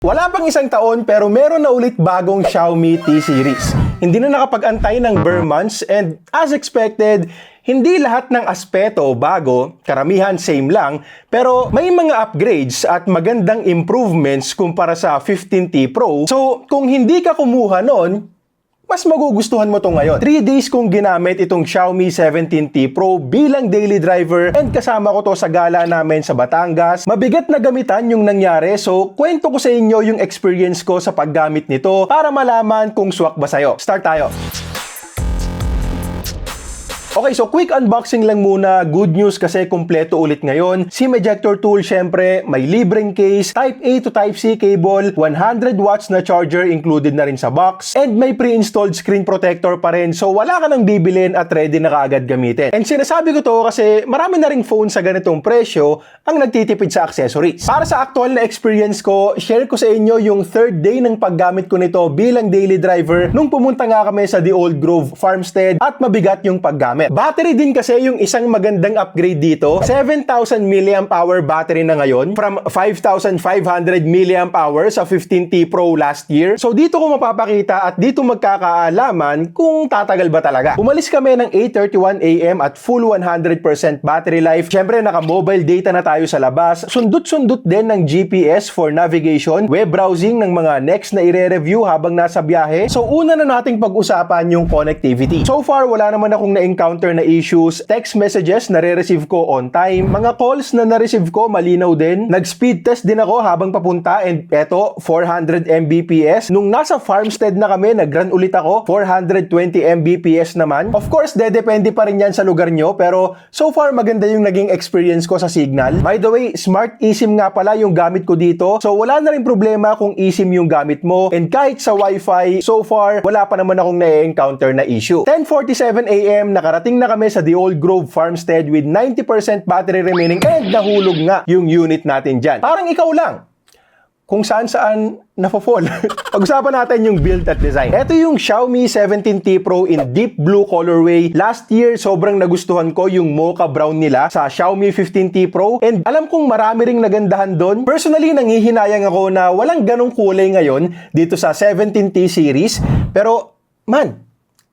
Wala pang isang taon pero meron na ulit bagong Xiaomi T Series. Hindi na nakapag-antay ng bare months and as expected, hindi lahat ng aspeto bago, karamihan same lang, pero may mga upgrades at magandang improvements kumpara sa 15T Pro. So kung hindi ka kumuha noon, mas magugustuhan mo to ngayon. 3 days kong ginamit itong Xiaomi 17T Pro bilang daily driver and kasama ko to sa gala namin sa Batangas. Mabigat na gamitan yung nangyari, so kwento ko sa inyo yung experience ko sa paggamit nito para malaman kung swak ba sa'yo. Start tayo! Okay, so quick unboxing lang muna. Good news kasi kumpleto ulit ngayon. SIM ejector tool, syempre, may libreng case, Type A to Type C cable, 100 watts na charger included na rin sa box, and may pre-installed screen protector pa rin. So wala ka nang bibilin at ready na kaagad gamitin. And sinasabi ko to kasi marami na ring phone sa ganitong presyo ang nagtitipid sa accessories. Para sa actual na experience ko, share ko sa inyo yung third day ng paggamit ko nito bilang daily driver nung pumunta nga kami sa The Old Grove Farmstead at mabigat yung paggamit. Battery din kasi yung isang magandang upgrade dito. 7,000 mAh battery na ngayon from 5,500 mAh sa 15T Pro last year. So dito ko mapapakita at dito magkakaalaman kung tatagal ba talaga. Umalis kami ng 8:31 AM at full 100% battery life. Syempre naka-mobile data na tayo sa labas. Sundot-sundot din ng GPS for navigation, web browsing ng mga next na ire-review habang nasa biyahe. So una na nating pag-usapan yung connectivity. So far wala naman akong na-encounter na issues. Text messages nare-receive ko on time. Mga calls na na-receive ko malinaw din. Nag-speed test din ako habang papunta and eto 400 Mbps. Nung nasa Farmstead na kami, nag-run ulit ako 420 Mbps naman. Of course, depende pa rin yan sa lugar nyo pero so far maganda yung naging experience ko sa signal. By the way, Smart eSIM nga pala yung gamit ko dito. So wala na rin problema kung eSIM yung gamit mo and kahit sa Wi-Fi, so far wala pa naman akong na-encounter na issue. 10:47 AM, nakarating na kami sa The Old Grove Farmstead with 90% battery remaining and nahulog nga yung unit natin dyan. Parang ikaw lang. Kung saan-saan nafo-fall. Pag-usapan natin yung build at design. Ito yung Xiaomi 17T Pro in deep blue colorway. Last year, sobrang nagustuhan ko yung mocha brown nila sa Xiaomi 15T Pro. And alam kong marami ring nagandahan doon. Personally, nangihinayang ako na walang ganong kulay ngayon dito sa 17T series. Pero, man,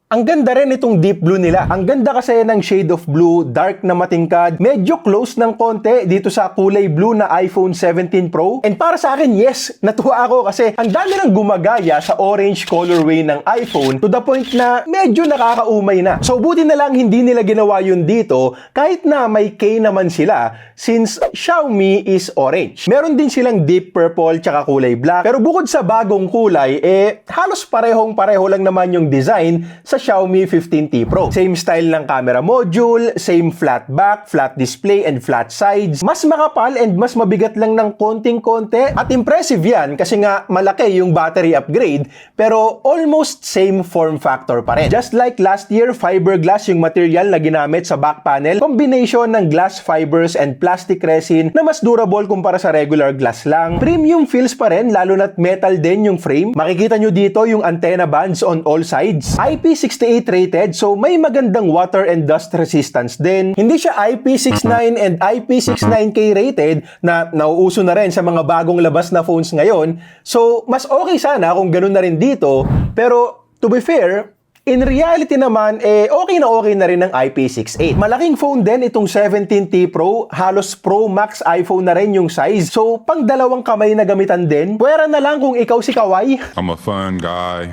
ang ganda rin itong deep blue nila. Ang ganda kasi ng shade of blue, dark na matingkad, medyo close ng konti dito sa kulay blue na iPhone 17 Pro. And para sa akin, yes, natuwa ako kasi ang dami nang gumagaya sa orange colorway ng iPhone to the point na medyo nakakaumay na. So buti na lang hindi nila ginawa yun dito kahit na may K naman sila since Xiaomi is orange. Meron din silang deep purple tsaka kulay black. Pero bukod sa bagong kulay, halos parehong-pareho lang naman yung design sa Xiaomi 15T Pro. Same style ng camera module, same flat back, flat display, and flat sides. Mas makapal and mas mabigat lang ng konting-konti. At impressive yan kasi nga malaki yung battery upgrade pero almost same form factor pa rin. Just like last year, fiberglass yung material na ginamit sa back panel. Combination ng glass fibers and plastic resin na mas durable kumpara sa regular glass lang. Premium feels pa rin lalo na't metal din yung frame. Makikita nyo dito yung antenna bands on all sides. IP68 rated, so may magandang water and dust resistance din. Hindi siya IP69 and IP69K rated na nauuso na rin sa mga bagong labas na phones ngayon. So, mas okay sana kung ganun na rin dito. Pero, to be fair, in reality naman, okay na rin ng IP68. Malaking phone din itong 17T Pro. Halos Pro Max iPhone na rin yung size. So, pang dalawang kamay na gamitan din. Pwera na lang kung ikaw si Kawai. I'm a fun guy.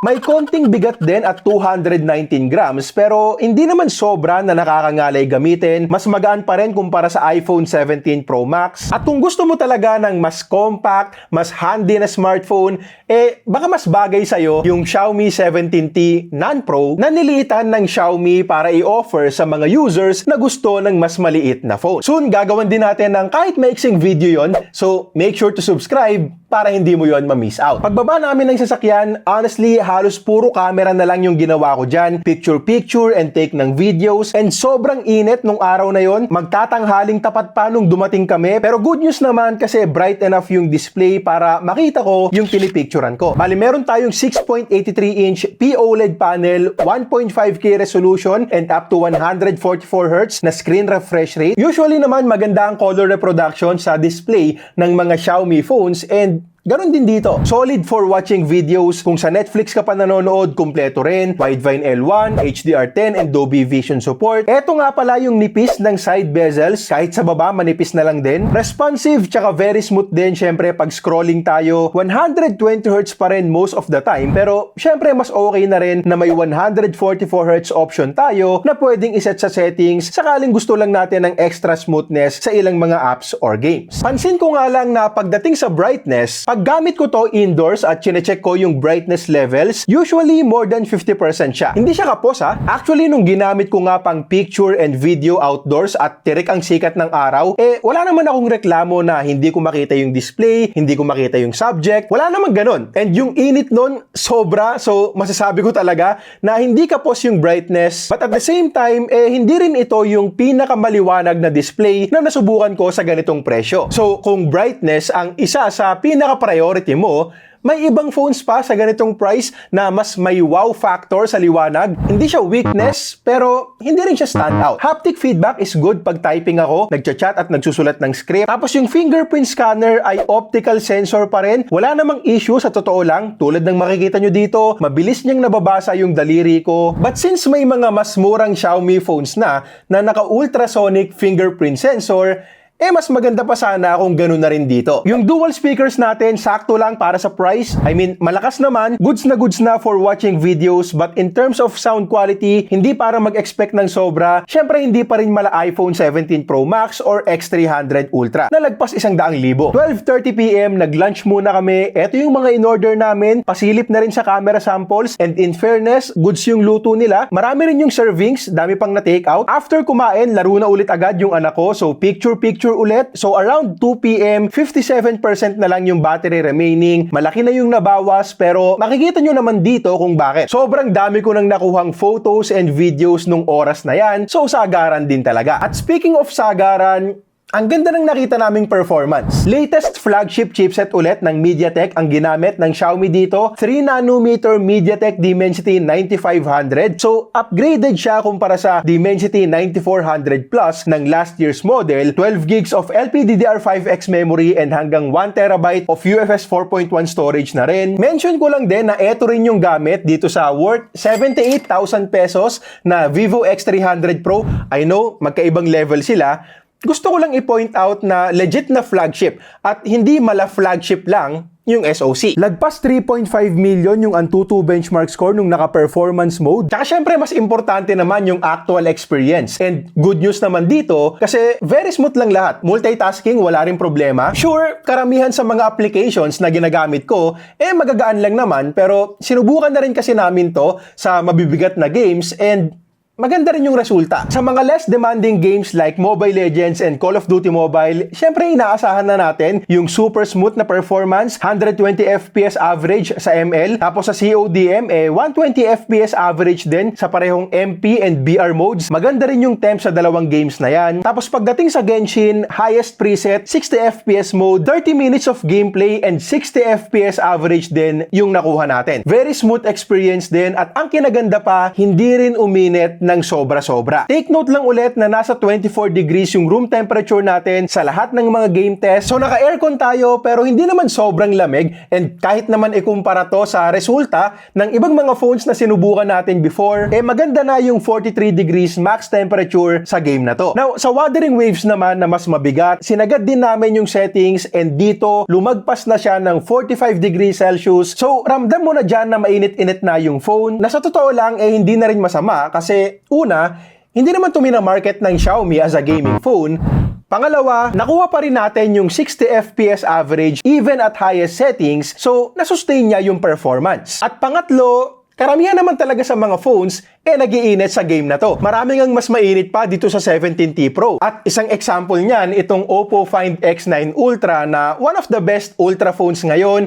May konting bigat din at 219 grams pero hindi naman sobra na nakakangalay gamitin. Mas magaan pa rin kumpara sa iPhone 17 Pro Max. At kung gusto mo talaga ng mas compact, mas handy na smartphone, baka mas bagay sa'yo yung Xiaomi 17T Non-Pro na niliitan ng Xiaomi para i-offer sa mga users na gusto ng mas maliit na phone. Soon, gagawin din natin ng kahit maiksing video yon. So, make sure to subscribe para hindi mo yon ma-miss out. Pagbaba namin ng sasakyan, honestly, halos puro camera na lang yung ginawa ko dyan. Picture-picture and take ng videos. And sobrang init nung araw na yon. Magtatanghaling tapat pa nung dumating kami. Pero good news naman kasi bright enough yung display para makita ko yung pinipicturan ko. Bali, meron tayong 6.83-inch POLED panel, 1.5K resolution, and up to 144Hz na screen refresh rate. Usually naman maganda ang color reproduction sa display ng mga Xiaomi phones, and ganon din dito. Solid for watching videos. Kung sa Netflix ka pa nanonood, kumpleto rin. Widevine L1, HDR10, and Dolby Vision support. Eto nga pala yung nipis ng side bezels. Kahit sa baba, manipis na lang din. Responsive, tsaka very smooth din. Syempre, pag scrolling tayo, 120Hz pa rin most of the time. Pero, syempre, mas okay na rin na may 144Hz option tayo na pwedeng iset sa settings sakaling gusto lang natin ng extra smoothness sa ilang mga apps or games. Pansin ko nga lang na pagdating sa brightness, pag gamit ko to indoors at chinecheck ko yung brightness levels, usually more than 50% siya. Hindi siya kapos ha. Actually, nung ginamit ko nga pang picture and video outdoors at tirik ang sikat ng araw, wala naman akong reklamo na hindi ko makita yung display, hindi ko makita yung subject. Wala naman ganun. And yung init nun, sobra. So, masasabi ko talaga na hindi kapos yung brightness. But at the same time, hindi rin ito yung pinakamaliwanag na display na nasubukan ko sa ganitong presyo. So, kung brightness ang isa sa priority mo, may ibang phones pa sa ganitong price na mas may wow factor sa liwanag. Hindi siya weakness, pero hindi rin siya standout. Haptic feedback is good pag typing ako, nagchat-chat at nagsusulat ng script. Tapos yung fingerprint scanner ay optical sensor pa rin. Wala namang issue sa totoo lang. Tulad ng makikita nyo dito, mabilis niyang nababasa yung daliri ko. But since may mga mas murang Xiaomi phones na naka-ultrasonic fingerprint sensor, mas maganda pa sana kung ganun na rin dito. Yung dual speakers natin, sakto lang para sa price. I mean, malakas naman, goods na for watching videos, but in terms of sound quality, hindi para mag-expect ng sobra. Syempre, hindi pa rin mala iPhone 17 Pro Max or X300 Ultra na lagpas 100,000. 12:30 PM, nag-lunch muna kami. Eto yung mga in-order namin. Pasilip na rin sa camera samples, and in fairness, goods yung luto nila. Marami rin yung servings, dami pang na-take out. After kumain, laro na ulit agad yung anak ko, so picture ulit. So around 2 PM, 57% na lang yung battery remaining. Malaki na yung nabawas, pero makikita nyo naman dito kung bakit. Sobrang dami ko nang nakuhang photos and videos nung oras na yan. So sagaran din talaga. At speaking of sagaran, ang ganda ng nakita naming performance. Latest flagship chipset ulit ng MediaTek ang ginamit ng Xiaomi dito. 3nm MediaTek Dimensity 9500. So, upgraded siya kumpara sa Dimensity 9400 Plus ng last year's model. 12 gigs of LPDDR5X memory and hanggang 1TB of UFS 4.1 storage na rin. Mention ko lang din na eto rin yung gamit dito sa worth 78,000 pesos na Vivo X300 Pro. I know, magkaibang level sila. Gusto ko lang i-point out na legit na flagship at hindi mala flagship lang yung SoC. Lagpas 3.5 million yung Antutu benchmark score nung naka-performance mode. Tsaka syempre mas importante naman yung actual experience. And good news naman dito kasi very smooth lang lahat. Multitasking, wala rin problema. Sure, karamihan sa mga applications na ginagamit ko, magagaan lang naman, pero sinubukan na rin kasi namin to sa mabibigat na games and maganda rin yung resulta. Sa mga less demanding games like Mobile Legends and Call of Duty Mobile, syempre inaasahan na natin yung super smooth na performance, 120 FPS average sa ML, tapos sa CODM, 120 FPS average din sa parehong MP and BR modes. Maganda rin yung temp sa dalawang games na yan. Tapos pagdating sa Genshin, highest preset, 60 FPS mode, 30 minutes of gameplay, and 60 FPS average din yung nakuha natin. Very smooth experience din, at ang kinaganda pa, hindi rin uminit ng sobra-sobra. Take note lang ulit na nasa 24 degrees yung room temperature natin sa lahat ng mga game test. So naka-aircon tayo pero hindi naman sobrang lamig, and kahit naman ikumpara to sa resulta ng ibang mga phones na sinubukan natin before, maganda na yung 43 degrees max temperature sa game na to. Now, sa Wuthering Waves naman na mas mabigat, sinagad din namin yung settings, and dito lumagpas na siya ng 45 degrees Celsius. So ramdam mo na dyan na mainit-init na yung phone, na sa totoo lang hindi na rin masama kasi una, hindi naman market ng Xiaomi as a gaming phone. Pangalawa, nakuha pa rin natin yung 60 FPS average even at highest settings, so nasustain niya yung performance. At pangatlo, Karamihan naman talaga sa mga phones, nag-iinit sa game na to. Maraming ang mas mainit pa dito sa 17T Pro. At isang example niyan, itong Oppo Find X9 Ultra na one of the best ultra phones ngayon.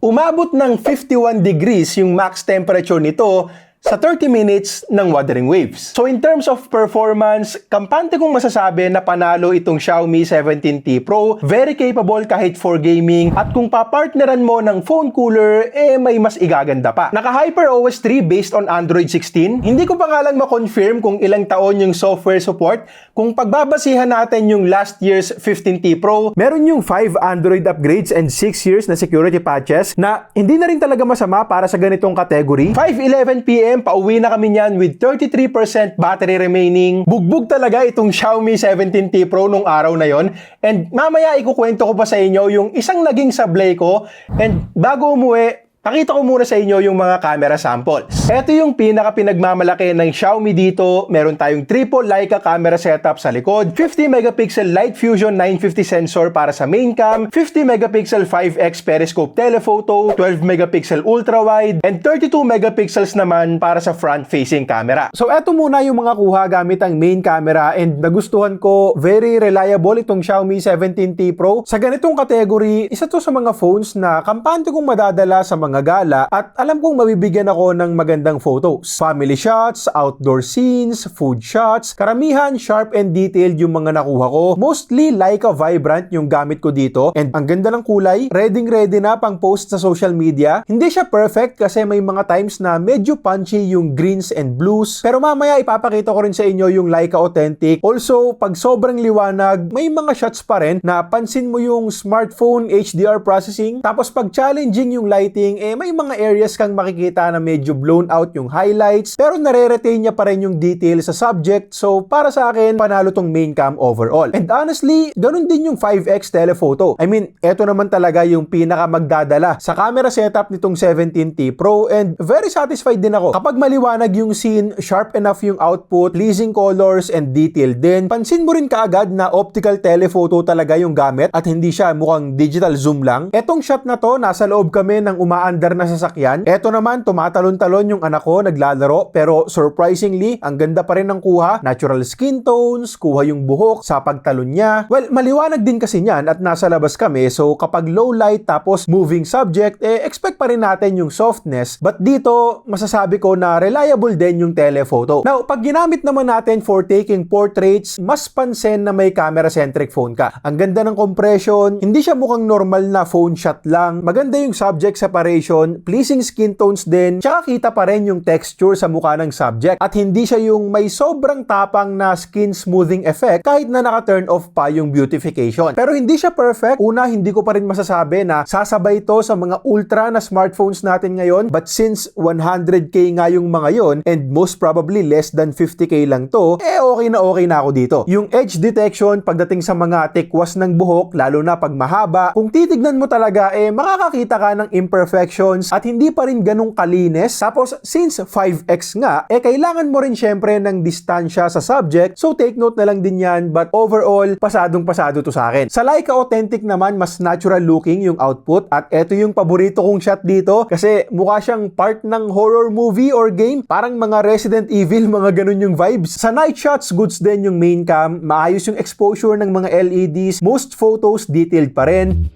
Umabot ng 51 degrees yung max temperature nito sa 30 minutes ng Wuthering Waves. So in terms of performance, kampante kong masasabi na panalo itong Xiaomi 17T Pro. Very capable kahit for gaming. At kung papartneran mo ng phone cooler, may mas igaganda pa. Naka HyperOS 3 based on Android 16. Hindi ko pa nga lang ma-confirm kung ilang taon yung software support. Kung pagbabasihan natin yung last year's 15T Pro, meron yung 5 Android upgrades and 6 years na security patches na hindi na rin talaga masama para sa ganitong category. 5:11 PM pauwi na kami niyan with 33% battery remaining. Bugbog talaga itong Xiaomi 17T Pro nung araw na yon. And mamaya ikukwento ko pa sa inyo yung isang naging sablay ko. And bago umuwi, pakita ko muna sa inyo yung mga camera samples. Ito yung pinaka-pinagmamalaki ng Xiaomi dito. Meron tayong triple Leica camera setup sa likod, 50 megapixel Light Fusion 950 sensor para sa main cam, 50 megapixel 5x periscope telephoto, 12 megapixel ultra-wide, and 32 megapixels naman para sa front-facing camera. So eto muna yung mga kuha gamit ang main camera, and nagustuhan ko, very reliable itong Xiaomi 17T Pro. Sa ganitong category, isa to sa mga phones na kampante kong madadala sa mga gala at alam kong mabibigyan ako ng magandang photos. Family shots, outdoor scenes, food shots, karamihan sharp and detailed yung mga nakuha ko. Mostly Leica Vibrant yung gamit ko dito, and ang ganda ng kulay, ready na pang post sa social media. Hindi siya perfect kasi may mga times na medyo punchy yung greens and blues, pero mamaya ipapakita ko rin sa inyo yung Leica Authentic. Also, pag sobrang liwanag, may mga shots pa rin na pansin mo yung smartphone HDR processing, tapos pag challenging yung lighting, may mga areas kang makikita na medyo blown out yung highlights, pero nare-retain niya pa rin yung detail sa subject. So para sa akin, panalo tong main cam overall. And honestly, ganun din yung 5x telephoto. I mean, eto naman talaga yung pinaka magdadala sa camera setup nitong 17T Pro, and very satisfied din ako. Kapag maliwanag yung scene, sharp enough yung output, pleasing colors, and detailed din, pansin mo rin kaagad na optical telephoto talaga yung gamit at hindi siya mukhang digital zoom lang. Etong shot na to, nasa loob kami ng umaandar na sasakyan. Eto naman, tumatalon-talon yung anak ko, naglalaro, pero surprisingly, ang ganda pa rin ng kuha. Natural skin tones, kuha yung buhok sa pagtalon niya. Well, maliwanag din kasi niyan at nasa labas kami, so kapag low light tapos moving subject, expect pa rin natin yung softness. But dito, masasabi ko na reliable din yung telephoto. Now, pag ginamit naman natin for taking portraits, mas pansin na may camera-centric phone ka. Ang ganda ng compression, hindi siya mukhang normal na phone shot lang. Maganda yung subject separation, pleasing skin tones din, tsaka kita pa rin yung texture sa mukha ng subject. At hindi siya yung may sobrang tapang na skin smoothing effect kahit na naka-turn off pa yung beautification. Pero hindi siya perfect. Una, hindi ko pa rin masasabi na sasabay to sa mga ultra na smartphones natin ngayon. But since 100k nga yung mga yon, and most probably less than 50k lang to, okay na ako dito. Yung edge detection pagdating sa mga tikwas ng buhok, lalo na pag mahaba, kung titignan mo talaga, makakakita ka ng imperfections at hindi pa rin ganong kalinis. Tapos, since 5x nga, kailangan mo rin syempre ng distansya sa subject, so take note na lang din yan. But overall, pasadong-pasado to sa akin. Sa Leica Authentic naman, mas natural looking yung output, at eto yung paborito kong shot dito kasi mukha siyang part ng horror movie or game. Parang mga Resident Evil, mga ganun yung vibes. Sa night shots, goods din yung main cam. Maayos yung exposure ng mga LEDs. Most photos, detailed pa rin.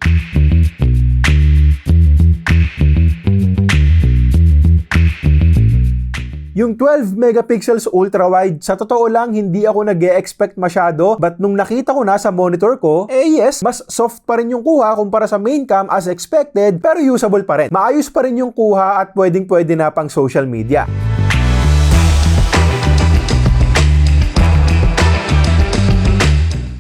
Yung 12 megapixels ultra-wide, sa totoo lang, hindi ako nag-e-expect masyado, but nung nakita ko na sa monitor ko, yes, mas soft pa rin yung kuha kumpara sa main cam as expected, pero usable pa rin. Maayos pa rin yung kuha at pwedeng-pwede na pang social media.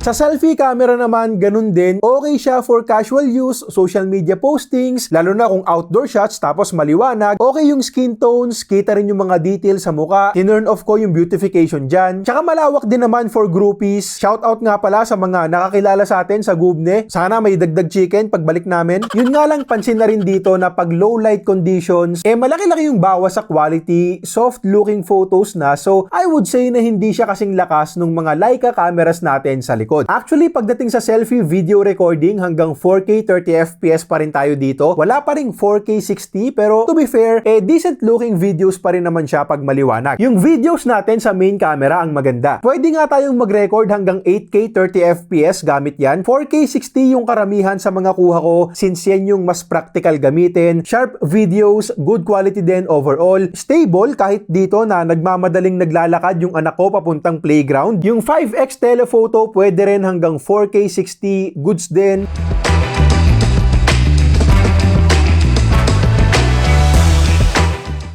Sa selfie camera naman, ganun din. Okay siya for casual use, social media postings, lalo na kung outdoor shots tapos maliwanag. Okay yung skin tones, kita rin yung mga details sa mukha. Tinurn off ko yung beautification dyan. Tsaka malawak din naman for groupies. Shoutout nga pala sa mga nakakilala sa atin sa Gubne. Sana may dagdag chicken pagbalik namin. Yun nga lang, pansin na rin dito na pag low light conditions, malaki-laki yung bawas sa quality, soft looking photos na. So, I would say na hindi siya kasing lakas ng mga Leica cameras natin sa likod. manood. Actually, pagdating sa selfie video recording, hanggang 4K 30fps pa rin tayo dito. Wala pa ring 4K 60, pero to be fair, decent looking videos pa rin naman siya pag maliwanag. Yung videos natin sa main camera ang maganda. Pwede nga tayong mag-record hanggang 8K 30fps gamit yan. 4K 60 yung karamihan sa mga kuha ko since yan yung mas practical gamitin. Sharp videos, good quality din overall. Stable kahit dito na nagmamadaling naglalakad yung anak ko papuntang playground. Yung 5x telephoto pwede rin hanggang 4K 60, goods din.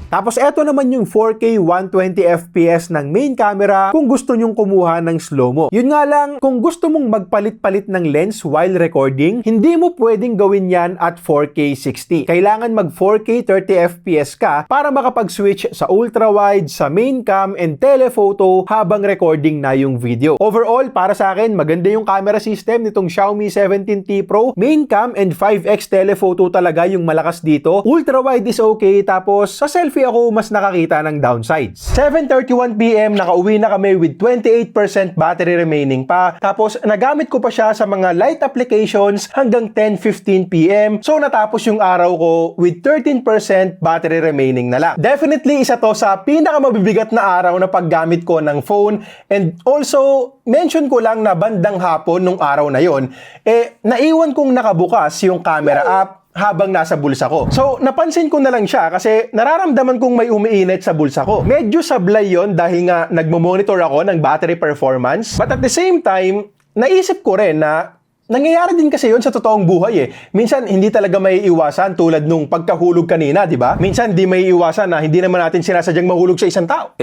Tapos eto naman yung 4K 120fps ng main camera kung gusto nyong kumuha ng slow-mo. Yun nga lang, kung gusto mong magpalit-palit ng lens while recording, hindi mo pwedeng gawin yan at 4K 60. Kailangan mag 4K 30fps ka para makapag-switch sa ultra-wide, sa main cam, and telephoto habang recording na yung video. Overall, para sa akin, maganda yung camera system nitong Xiaomi 17T Pro. Main cam and 5x telephoto talaga yung malakas dito. Ultra-wide is okay, tapos sa selfie ako mas nakakita ng downsides. 7:31 PM, nakauwi na kami with 28% battery remaining pa. Tapos nagamit ko pa siya sa mga light applications hanggang 10:15 PM. So natapos yung araw ko with 13% battery remaining na lang. Definitely isa to sa pinakamabibigat na araw na paggamit ko ng phone, and also mention ko lang na bandang hapon nung araw na yon, naiwan kong nakabukas yung camera app habang nasa bulsa ko. So, napansin ko na lang siya kasi nararamdaman kong may umiinit sa bulsa ko. Medyo sablay yon dahil nga nagmo-monitor ako ng battery performance. But at the same time, naisip ko rin na nangyayari din kasi yon sa totoong buhay Minsan, hindi talaga may iwasan tulad nung pagkahulog kanina, di ba? Minsan, di may iwasan na hindi naman natin sinasadyang mahulog sa isang tao.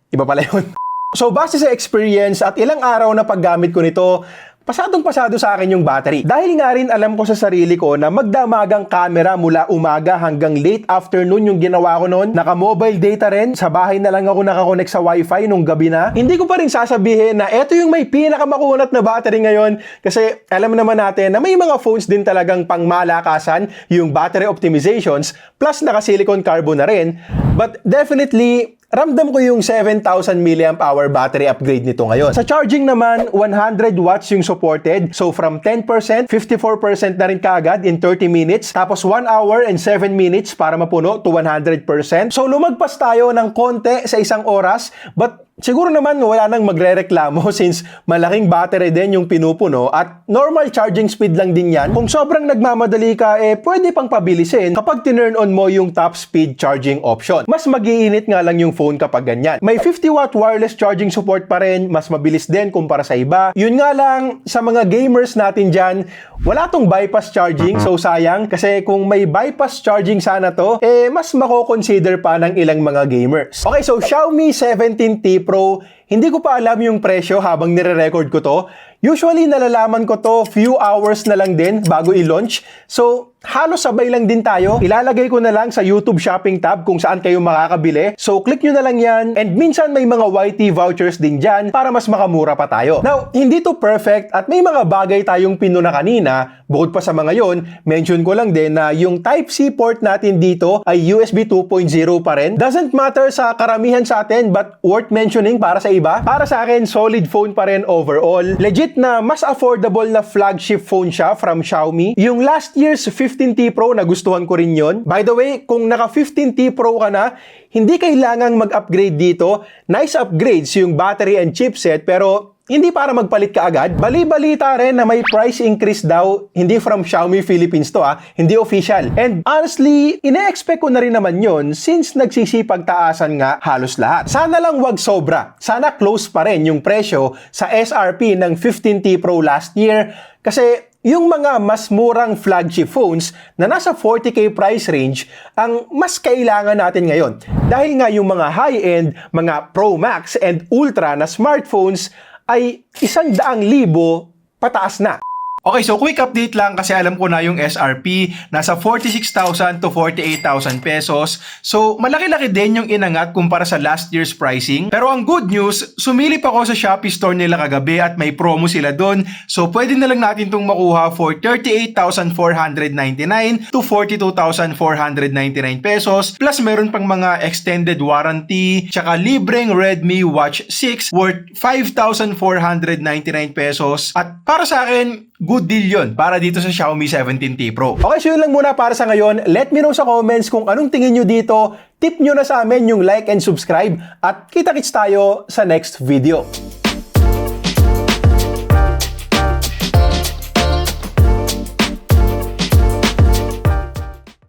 Iba pala yun. So, base sa experience at ilang araw na paggamit ko nito, pasadong-pasado sa akin yung battery. Dahil nga rin alam ko sa sarili ko na magdamagang camera mula umaga hanggang late afternoon yung ginawa ko noon. Naka-mobile data rin. Sa bahay na lang ako nakakonect sa wifi nung gabi na. Hindi ko pa rin sasabihin na eto yung may pinakamakunat na battery ngayon. Kasi alam naman natin na may mga phones din talagang pangmalakasan yung battery optimizations plus naka-silicon carbon na rin. But definitely, ramdam ko yung 7,000 mAh battery upgrade nito ngayon. Sa charging naman, 100 watts yung supported. So from 10%, 54% na rin kaagad in 30 minutes. Tapos 1 hour and 7 minutes para mapuno to 100%. So lumagpas tayo ng konti sa isang oras, but siguro naman wala nang magrereklamo since malaking battery din yung pinupuno at normal charging speed lang din yan. Kung sobrang nagmamadali ka, pwede pang pabilisin kapag tinurn on mo yung top speed charging option. Mas mag-iinit nga lang yung phone kapag ganyan. May 50-watt wireless charging support pa rin, mas mabilis din kumpara sa iba. Yun nga lang, sa mga gamers natin dyan, wala tong bypass charging, so sayang. Kasi kung may bypass charging sana to, mas mako-consider pa ng ilang mga gamers. Okay, so Xiaomi 17T Pro, hindi ko pa alam yung presyo habang nire-record ko to. Usually, nalalaman ko to few hours na lang din bago i-launch. So, halos sabay lang din tayo. Ilalagay ko na lang sa YouTube Shopping tab kung saan kayo makakabili. So, click nyo na lang yan. And minsan may mga YT vouchers din dyan para mas makamura pa tayo. Now, hindi to perfect at may mga bagay tayong pinuna kanina. Bukod pa sa mga yon, mention ko lang din na yung Type-C port natin dito ay USB 2.0 pa rin. Doesn't matter sa karamihan sa atin but worth mentioning para sa iba. Para sa akin, solid phone pa rin overall. Legit na mas affordable na flagship phone siya from Xiaomi. Yung last year's 15T Pro, nagustuhan ko rin yon. By the way, kung naka 15T Pro ka na, hindi kailangang mag-upgrade dito. Nice upgrades yung battery and chipset, pero hindi para magpalit ka agad. Bali-balita rin na may price increase daw, hindi from Xiaomi Philippines to hindi official. And honestly, ine-expect ko na rin naman yon since nagsisipag taasan nga halos lahat. Sana lang wag sobra. Sana close pa rin yung presyo sa SRP ng 15T Pro last year. Kasi yung mga mas murang flagship phones na nasa 40K price range ang mas kailangan natin ngayon. Dahil nga yung mga high-end, mga Pro Max and Ultra na smartphones ay 100,000 pataas na. Okay, so quick update lang kasi alam ko na yung SRP nasa 46,000 to 48,000 pesos. So malaki-laki din yung inangat kumpara sa last year's pricing. Pero ang good news, sumilip ako sa Shopee store nila kagabi at may promo sila doon. So pwede na lang natin itong makuha for 38,499 to 42,499 pesos. Plus meron pang mga extended warranty, tsaka libreng Redmi Watch 6 worth 5,499 pesos. At para sa akin, good deal yun para dito sa Xiaomi 17T Pro. Okay, so yun lang muna para sa ngayon. Let me know sa comments kung anong tingin nyo dito. Tip nyo na sa amin yung like and subscribe. At kita-kits tayo sa next video.